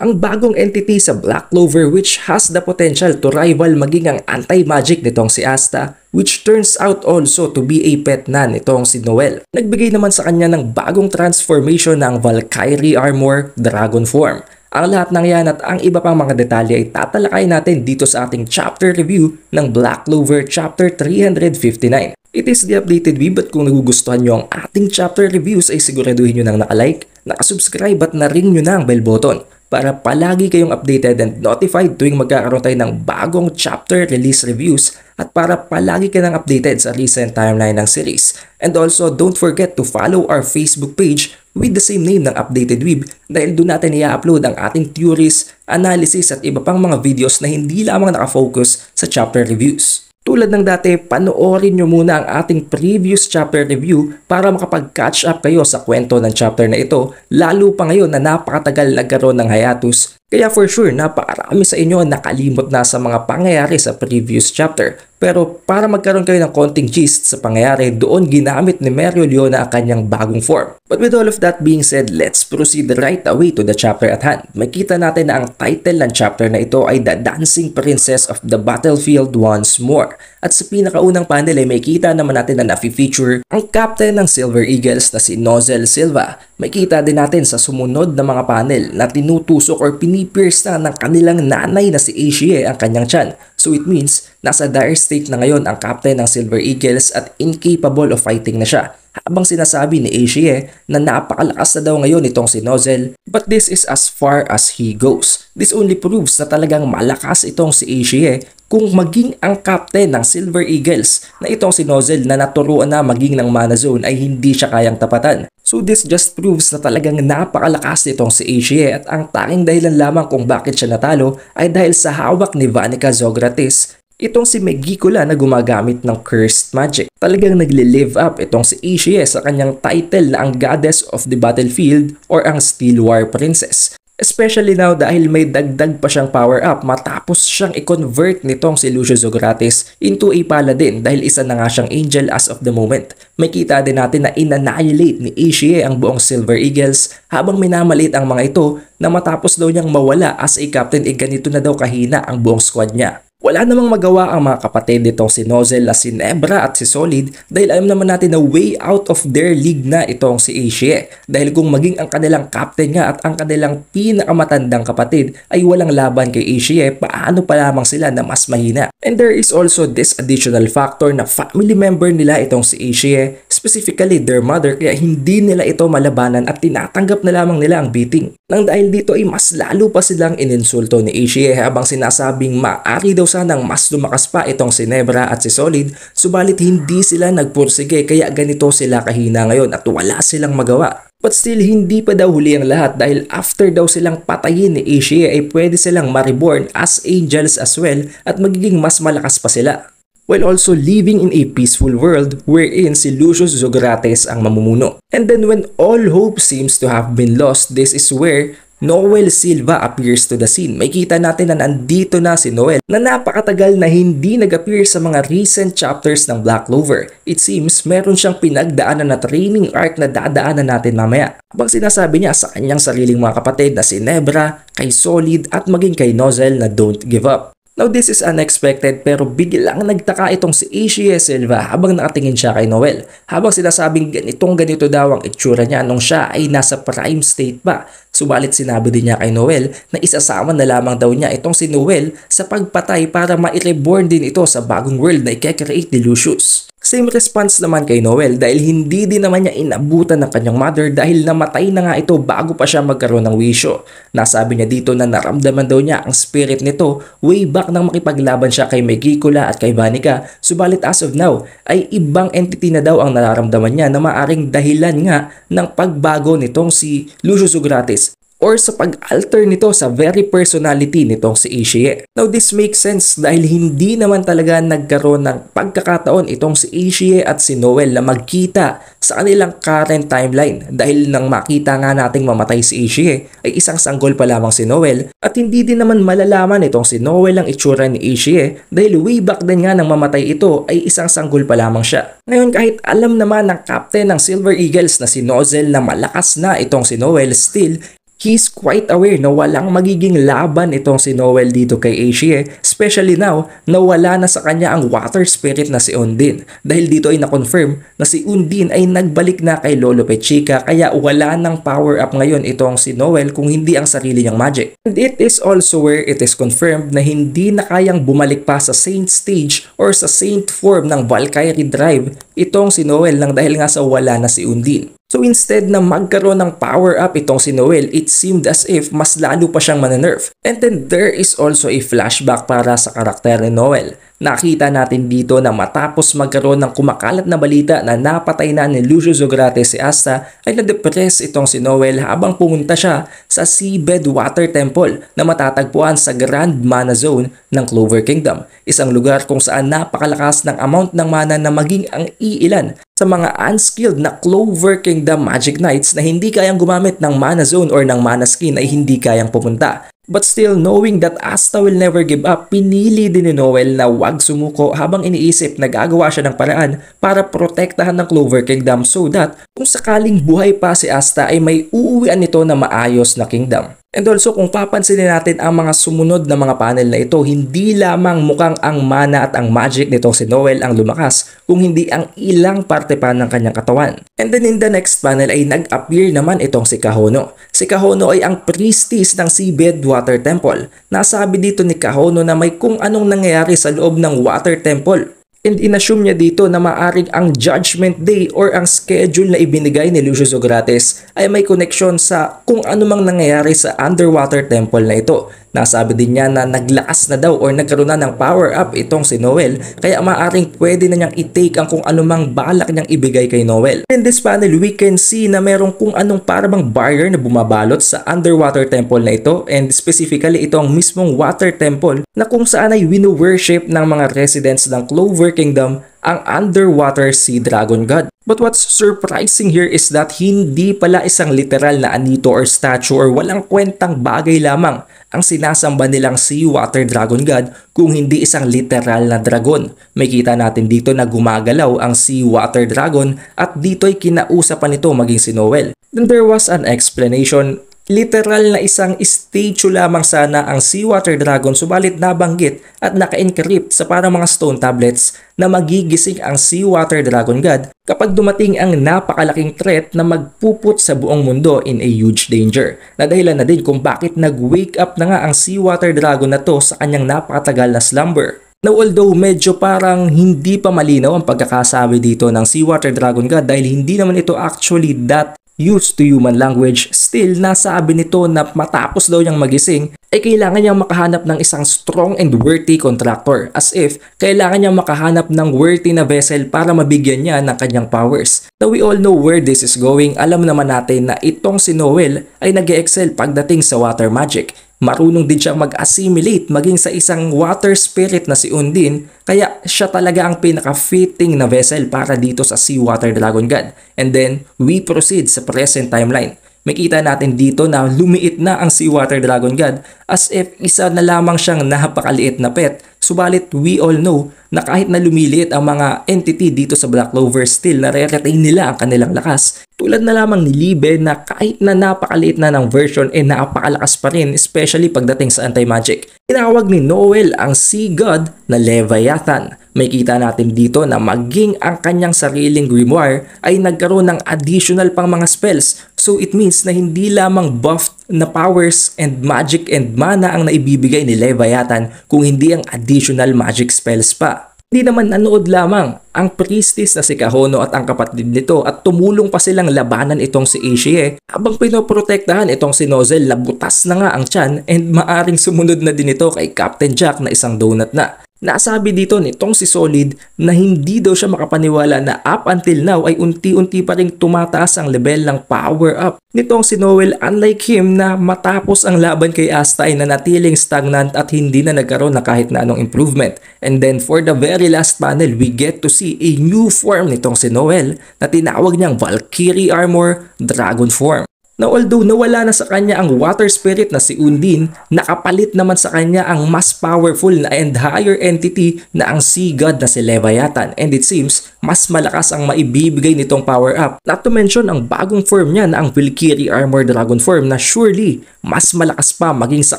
ang bagong entity sa Black Clover which has the potential to rival maging ang anti-magic nitong si Asta, which turns out also to be a pet na nitong si Noel. Nagbigay naman sa kanya ng bagong transformation ng Valkyrie Armor Dragon Form. Ang lahat ng yan at ang iba pang mga detalye ay tatalakay natin dito sa ating chapter review ng Black Clover chapter 359. It is the updated weeb at kung nagugustuhan nyo ang ating chapter reviews ay siguraduhin nyo nang nakalike, nakasubscribe at na-ring nyo na ang bell button para palagi kayong updated and notified tuwing magkakaroon tayo ng bagong chapter release reviews at para palagi ka nang updated sa recent timeline ng series. And also don't forget to follow our Facebook page with the same name ng Updated Weeb dahil doon natin i-upload ang ating theories, analysis at iba pang mga videos na hindi lamang nakafocus sa chapter reviews. Tulad ng dati, panoorin nyo muna ang ating previous chapter review para makapag-catch up kayo sa kwento ng chapter na ito, lalo pa ngayon na napakatagal nagkaroon ng hiatus. Kaya for sure, napakarami sa inyo nakalimot na sa mga pangyayari sa previous chapter. Pero para magkaroon kayo ng konting gist sa pangyayari, doon ginamit ni Mereoleona ang kanyang bagong form. But with all of that being said, let's proceed right away to the chapter at hand. Makita natin na ang title ng chapter na ito ay The Dancing Princess of the Battlefield Once More. At sa pinakaunang panel ay makita naman natin na nafi-feature ang captain ng Silver Eagles na si Nozel Silva. Makita din natin sa sumunod na mga panel na tinutusok or pinipierce na ng kanilang nanay na si Ashie ang kanyang tiyan. So it means nasa dire state na ngayon ang captain ng Silver Eagles at incapable of fighting na siya. Habang sinasabi ni Ashie na napakalakas na daw ngayon itong si Nozel, but this is as far as he goes. This only proves na talagang malakas itong si Ashie kung maging ang captain ng Silver Eagles na itong si Nozel na naturuan na maging ng mana zone ay hindi siya kayang tapatan. So this just proves na talagang napakalakas nitong si Ashie at ang tanging dahilan lamang kung bakit siya natalo ay dahil sa hawak ni Vanica Zogratis. Itong si Megicula na gumagamit ng Cursed Magic. Talagang nagle-live up itong si Ashie sa kanyang title na ang Goddess of the Battlefield or ang Steel War Princess. Especially now dahil may dagdag pa siyang power up matapos siyang i-convert nitong si Lucio Zogratis into a paladin dahil isa na nga siyang angel as of the moment. Makita din natin na in-annihilate ni Ashie ang buong Silver Eagles habang minamalit ang mga ito na matapos daw niyang mawala as a captain ganito na daw kahina ang buong squad niya. Wala namang magawa ang mga kapatid nitong si Nozel na si Nebra at si Solid dahil alam naman natin na way out of their league na itong si Ashie. Dahil kung maging ang kanilang captain nga at ang kanilang pinakamatandang kapatid ay walang laban kay Ashie, paano pa lamang sila na mas mahina? And there is also this additional factor na family member nila itong si Ashie, specifically their mother, kaya hindi nila ito malabanan at tinatanggap na lamang nila ang beating. Nang dahil dito ay mas lalo pa silang ininsulto ni Ashie habang sinasabing maaari daw sanang mas lumakas pa itong si Nebra at si Solid, subalit hindi sila nagpursige kaya ganito sila kahina ngayon at wala silang magawa. But still, hindi pa daw huli ang lahat dahil after daw silang patayin ni Ashie ay pwede silang ma-reborn as angels as well at magiging mas malakas pa sila. While also living in a peaceful world wherein si Lucius Zogratis ang mamumuno. And then when all hope seems to have been lost, this is where Noel Silva appears to the scene. Makita natin na nandito na si Noel na napakatagal na hindi nag-appear sa mga recent chapters ng Black Clover. It seems meron siyang pinagdaanan na training arc na dadaanan natin mamaya. Habang sinasabi niya sa kanyang sariling mga kapatid na si Nebra, kay Solid at maging kay Nozel na don't give up. Now this is unexpected pero biglang nagtaka itong si Ashie Silva habang nakatingin siya kay Noel. Habang sinasabing ganito daw ang itsura niya nung siya ay nasa prime state pa. Subalit sinabi din niya kay Noel na isasama na lamang daw niya itong si Noel sa pagpatay para ma-reborn din ito sa bagong world na i-create ni Lucius. Same response naman kay Noel dahil hindi din naman niya inabutan ng kanyang mother dahil namatay na nga ito bago pa siya magkaroon ng wisyo. Nasabi niya dito na naramdaman daw niya ang spirit nito way back nang makipaglaban siya kay Megicula at kay Vanica. Subalit as of now ay ibang entity na daw ang nararamdaman niya na maaring dahilan nga ng pagbago nitong si Lucius Zogratis or sa pag-alter nito sa very personality nitong si Ashie. Now this makes sense dahil hindi naman talaga nagkaroon ng pagkakataon itong si Ashie at si Noel na magkita sa kanilang current timeline dahil nang makita nga nating mamatay si Ashie ay isang sanggol pa lamang si Noel at hindi din naman malalaman itong si Noel ang itsura ni Ashie dahil way back din nga nang mamatay ito ay isang sanggol pa lamang siya. Ngayon kahit alam naman ng captain ng Silver Eagles na si Nozel na malakas na itong si Noel, still He's quite aware na walang magiging laban itong si Noel dito kay Aishie, especially now na wala na sa kanya ang water spirit na si Undine. Dahil dito ay na-confirm na si Undine ay nagbalik na kay Lolo Pechica kaya wala nang power up ngayon itong si Noel kung hindi ang sarili niyang magic. And it is also where it is confirmed na hindi na kayang bumalik pa sa Saint stage or sa Saint form ng Valkyrie Drive itong si Noel nang dahil nga sa wala na si Undine. So instead na magkaroon ng power up itong si Noel, it seemed as if mas lalo pa siyang manenerve. And then there is also a flashback para sa karakter ni Noel. Nakita natin dito na matapos magkaroon ng kumakalat na balita na napatay na ni Lucio Zograte si Asta, ay na-depress itong si Noel habang pumunta siya sa Seabed Water Temple na matatagpuan sa Grand Mana Zone ng Clover Kingdom. Isang lugar kung saan napakalakas ng amount ng mana na maging ang iilan sa mga unskilled na Clover Kingdom Magic Knights na hindi kayang gumamit ng Mana Zone or ng Mana Skin ay hindi kayang pumunta. But still, knowing that Asta will never give up, pinili din ni Noel na wag sumuko habang iniisip na gagawa siya ng paraan para protektahan ng Clover Kingdom so that kung sakaling buhay pa si Asta ay may uuwian nito na maayos na kingdom. And also kung papansinin natin ang mga sumunod na mga panel na ito, hindi lamang mukhang ang mana at ang magic nitong si Noel ang lumakas, kung hindi ang ilang parte pa ng kanyang katawan. And then in the next panel ay nag-appear naman itong si Kahono. Si Kahono ay ang priestess ng Seabed Water Temple. Nasabi dito ni Kahono na may kung anong nangyayari sa loob ng Water Temple. And inassume niya dito na maaring ang Judgment Day or ang schedule na ibinigay ni Lucio Zogrates ay may koneksyon sa kung ano mang nangyayari sa underwater temple na ito. Nasabi din niya na naglakas na daw or nagkaroon na ng power up itong si Noel kaya maaring pwede na niyang i-take ang kung anumang balak niyang ibigay kay Noel. In this panel, we can see na merong kung anong parang barrier na bumabalot sa underwater temple na ito, and specifically ito ang mismong water temple na kung saan ay wino-worship ng mga residents ng Clover Kingdom ang underwater sea dragon god. But what's surprising here is that hindi pala isang literal na anito or statue or walang kwentang bagay lamang ang sinasamba nilang sea water dragon god kung hindi isang literal na dragon. May kita natin dito na gumagalaw ang sea water dragon at dito'y kinausapan nito maging si Noel. Then there was an explanation. Literal na isang statue lamang sana ang Seawater Dragon, subalit nabanggit at naka-encrypt sa parang mga stone tablets na magigising ang Seawater Dragon God kapag dumating ang napakalaking threat na magpuput sa buong mundo in a huge danger. Na dahilan na din kung bakit nag-wake up na nga ang Seawater Dragon na to sa kanyang napakatagal na slumber. Now although medyo parang hindi pa malinaw ang pagkakasabi dito ng Seawater Dragon God dahil hindi naman ito actually that used to human language, still nasabi nito na matapos daw niyang magising ay kailangan niyang makahanap ng isang strong and worthy contractor, as if kailangan niyang makahanap ng worthy na vessel para mabigyan niya ng kanyang powers. Now we all know where this is going. Alam naman natin na itong si Noel ay nag-excel pagdating sa water magic. Marunong din siyang mag-assimilate maging sa isang water spirit na si Undine, kaya siya talaga ang pinaka-fitting na vessel para dito sa Seawater Dragon God. And then, we proceed sa present timeline. Makita natin dito na lumiit na ang Seawater Dragon God as if isa na lamang siyang napakaliit na pet. Subalit we all know na kahit na lumiliit ang mga entity dito sa Black Clover, still nare-retain nila ang kanilang lakas. Tulad na lamang ni Libe na kahit na napakaliit na ng version napakalakas pa rin, especially pagdating sa anti-magic. Tinawag ni Noel ang Sea God na Leviathan. May kita natin dito na maging ang kanyang sariling grimoire ay nagkaroon ng additional pang mga spells. So it means na hindi lamang buffed na powers and magic and mana ang naibibigay ni Leviathan kung hindi ang additional magic spells pa. Hindi naman nanood lamang ang priestess na si Kahono at ang kapatid nito at tumulong pa silang labanan itong si Aishie habang pinoprotektahan itong si Nozel na butas na nga ang tiyan and maaring sumunod na din ito kay Captain Jack na isang donut na. Nasabi dito nitong si Solid na hindi daw siya makapaniwala na up until now ay unti-unti pa rin tumataas ang level ng power up nitong si Noel, unlike him na matapos ang laban kay Asta ay nanatiling stagnant at hindi na nagkaroon na kahit na anong improvement. And then for the very last panel, we get to see a new form nitong si Noel na tinawag niyang Valkyrie Armor Dragon form. na although nawala na sa kanya ang water spirit na si Undine, nakapalit naman sa kanya ang mas powerful na and higher entity na ang sea god na si Leviathan, and it seems mas malakas ang maibibigay nitong power up. Not to mention ang bagong form niya na ang Valkyrie armor dragon form na surely mas malakas pa maging sa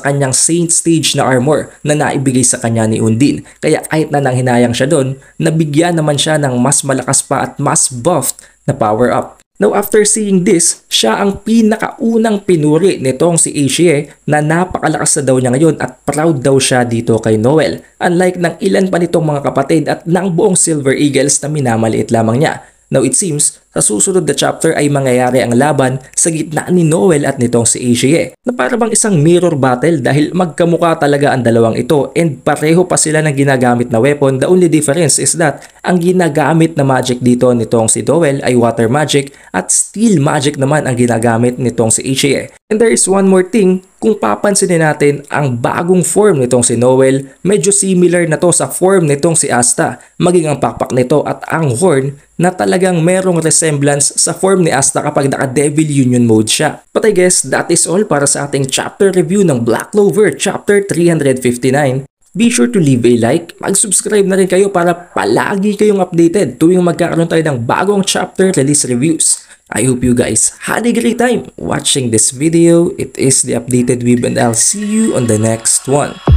kanyang Saint stage na armor na naibigay sa kanya ni Undine. Kaya kahit na nanghinayang siya doon, nabigyan naman siya ng mas malakas pa at mas buffed na power up. Now after seeing this, siya ang pinakaunang pinuri nitong si Aeshe na napakalakas na daw niya ngayon at proud daw siya dito kay Noel. Unlike ng ilan pa nitong mga kapatid at ng buong Silver Eagles na minamaliit lamang niya. Now it seems, sa susunod na chapter ay mangyayari ang laban sa gitna ni Noel at nitong si Aeshe na para bang isang mirror battle dahil magkamukha talaga ang dalawang ito and pareho pa sila ng ginagamit na weapon. The only difference is that ang ginagamit na magic dito nitong si Noel ay water magic at steel magic naman ang ginagamit nitong si Aeshe. And there is one more thing, kung papansinin natin ang bagong form nitong si Noel, medyo similar na to sa form nitong si Asta, maging ang pakpak nito at ang horn na talagang merong resemblance sa form ni Asta kapag naka-Devil Union mode siya. But I guess that is all para sa ating chapter review ng Black Clover chapter 359. Be sure to leave a like, mag-subscribe na rin kayo para palagi kayong updated tuwing magkakaroon tayo ng bagong chapter release reviews. I hope you guys had a great time watching this video. It is the Updated Weeb and I'll see you on the next one.